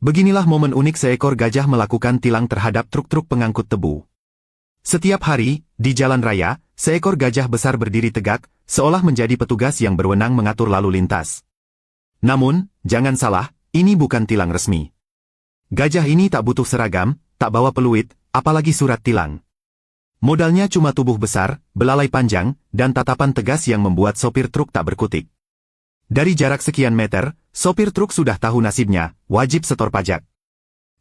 Beginilah momen unik seekor gajah melakukan tilang terhadap truk-truk pengangkut tebu. Setiap hari, di jalan raya, seekor gajah besar berdiri tegak, seolah menjadi petugas yang berwenang mengatur lalu lintas. Namun, jangan salah, ini bukan tilang resmi. Gajah ini tak butuh seragam, tak bawa peluit, apalagi surat tilang. Modalnya cuma tubuh besar, belalai panjang, dan tatapan tegas yang membuat sopir truk tak berkutik. Dari jarak sekian meter, sopir truk sudah tahu nasibnya, wajib setor pajak.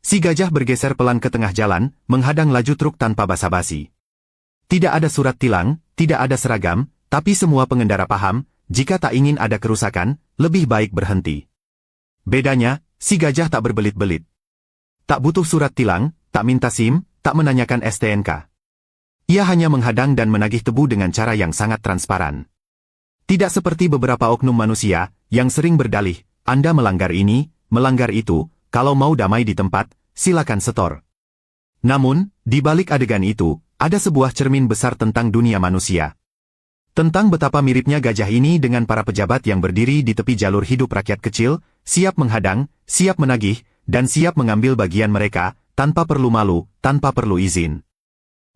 Si gajah bergeser pelan ke tengah jalan, menghadang laju truk tanpa basa-basi. Tidak ada surat tilang, tidak ada seragam, tapi semua pengendara paham, jika tak ingin ada kerusakan, lebih baik berhenti. Bedanya, si gajah tak berbelit-belit. Tak butuh surat tilang, tak minta SIM, tak menanyakan STNK. Ia hanya menghadang dan menagih tebu dengan cara yang sangat transparan. Tidak seperti beberapa oknum manusia, yang sering berdalih, Anda melanggar ini, melanggar itu, kalau mau damai di tempat, silakan setor. Namun, di balik adegan itu, ada sebuah cermin besar tentang dunia manusia. Tentang betapa miripnya gajah ini dengan para pejabat yang berdiri di tepi jalur hidup rakyat kecil, siap menghadang, siap menagih, dan siap mengambil bagian mereka, tanpa perlu malu, tanpa perlu izin.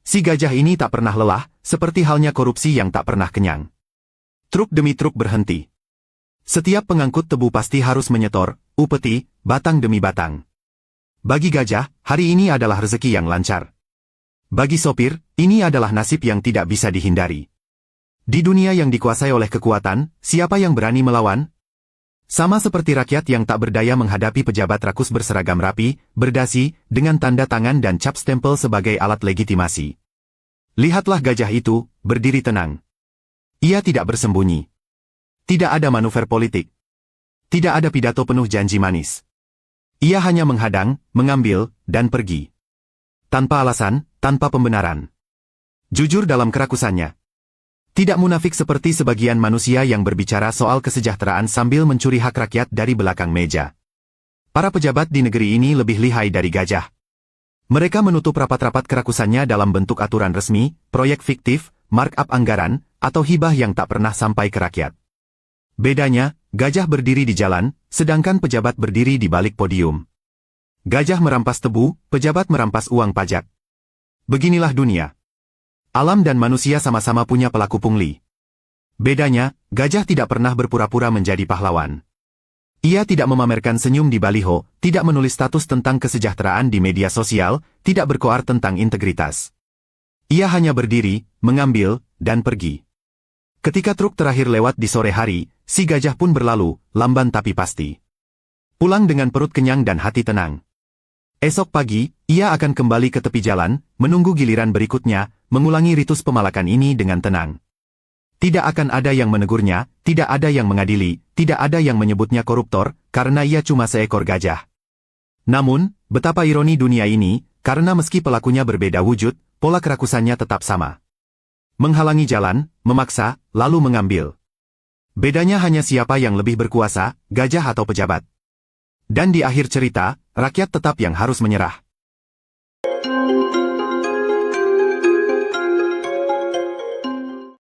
Si gajah ini tak pernah lelah, seperti halnya korupsi yang tak pernah kenyang. Truk demi truk berhenti. Setiap pengangkut tebu pasti harus menyetor, upeti, batang demi batang. Bagi gajah, hari ini adalah rezeki yang lancar. Bagi sopir, ini adalah nasib yang tidak bisa dihindari. Di dunia yang dikuasai oleh kekuatan, siapa yang berani melawan? Sama seperti rakyat yang tak berdaya menghadapi pejabat rakus berseragam rapi, berdasi, dengan tanda tangan dan cap stempel sebagai alat legitimasi. Lihatlah gajah itu, berdiri tenang. Ia tidak bersembunyi. Tidak ada manuver politik. Tidak ada pidato penuh janji manis. Ia hanya menghadang, mengambil, dan pergi. Tanpa alasan, tanpa pembenaran. Jujur dalam kerakusannya. Tidak munafik seperti sebagian manusia yang berbicara soal kesejahteraan sambil mencuri hak rakyat dari belakang meja. Para pejabat di negeri ini lebih lihai dari gajah. Mereka menutup rapat-rapat kerakusannya dalam bentuk aturan resmi, proyek fiktif, markup anggaran, atau hibah yang tak pernah sampai ke rakyat. Bedanya, gajah berdiri di jalan, sedangkan pejabat berdiri di balik podium. Gajah merampas tebu, pejabat merampas uang pajak. Beginilah dunia. Alam dan manusia sama-sama punya pelaku pungli. Bedanya, gajah tidak pernah berpura-pura menjadi pahlawan. Ia tidak memamerkan senyum di baliho, tidak menulis status tentang kesejahteraan di media sosial, tidak berkoar tentang integritas. Ia hanya berdiri, mengambil, dan pergi. Ketika truk terakhir lewat di sore hari, si gajah pun berlalu, lamban tapi pasti. Pulang dengan perut kenyang dan hati tenang. Esok pagi, ia akan kembali ke tepi jalan, menunggu giliran berikutnya, mengulangi ritus pemalakan ini dengan tenang. Tidak akan ada yang menegurnya, tidak ada yang mengadili, tidak ada yang menyebutnya koruptor, karena ia cuma seekor gajah. Namun, betapa ironi dunia ini, karena meski pelakunya berbeda wujud, pola kerakusannya tetap sama. Menghalangi jalan, memaksa, lalu mengambil. Bedanya hanya siapa yang lebih berkuasa, gajah atau pejabat. Dan di akhir cerita, rakyat tetap yang harus menyerah.